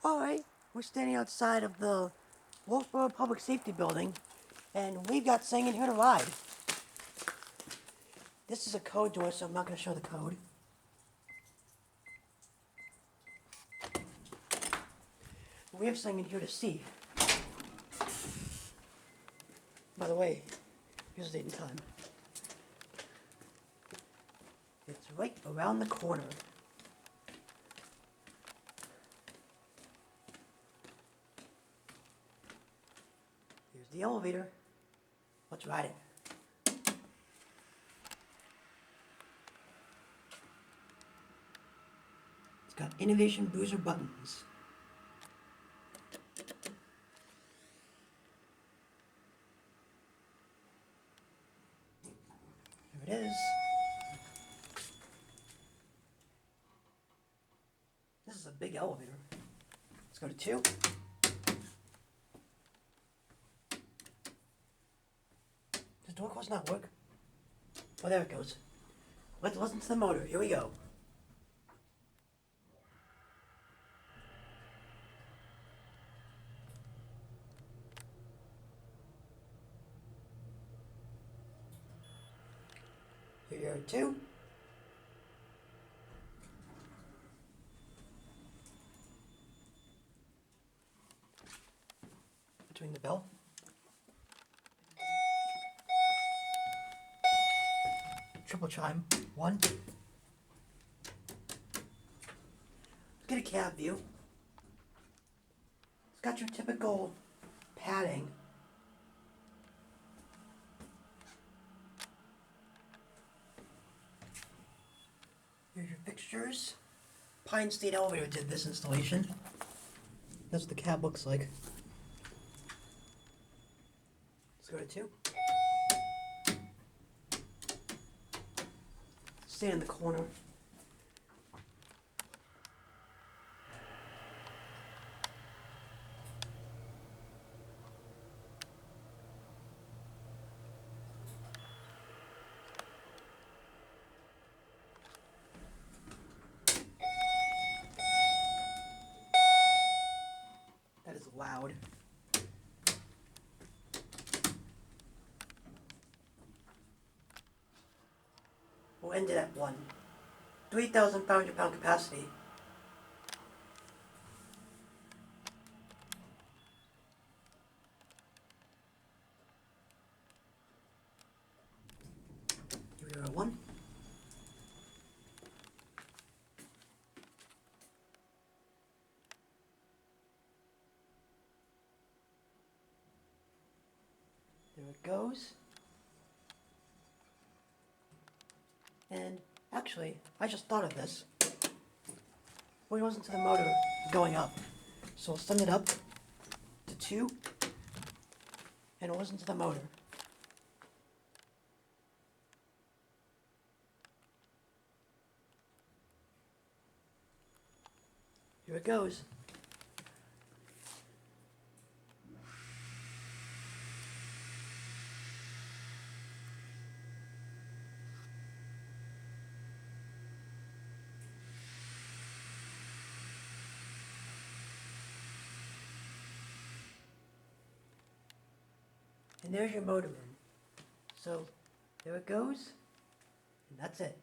Alright, we're standing outside of the Wolfeboro Public Safety Building, and we've got Singing here to ride. This is a code door, so I'm not going to show the code. We have Singing here to see. By the way, here's the date and time. It's right around the corner. Here's the elevator. Let's ride it. It's got Innovation Boozer buttons. There it is. This is a big elevator. Let's go to 2. Does door close not work? Oh, there it goes. Let's listen to the motor. Here we go. Here are 2. Between the bell. Triple chime. 1. Let's get a cab view. It's got your typical padding. Here's your fixtures. Pine State Elevator did this installation. That's what the cab looks like. Let's go to 2. Stand in the corner. That is loud. We'll end it at 1. 3,500 pound capacity. Here we are at 1. There it goes. And actually, I just thought of this. We listen to the motor going up. So we'll send it up to 2 and we'll listen to the motor. Here it goes. And there's your motor room. So there it goes, and that's it.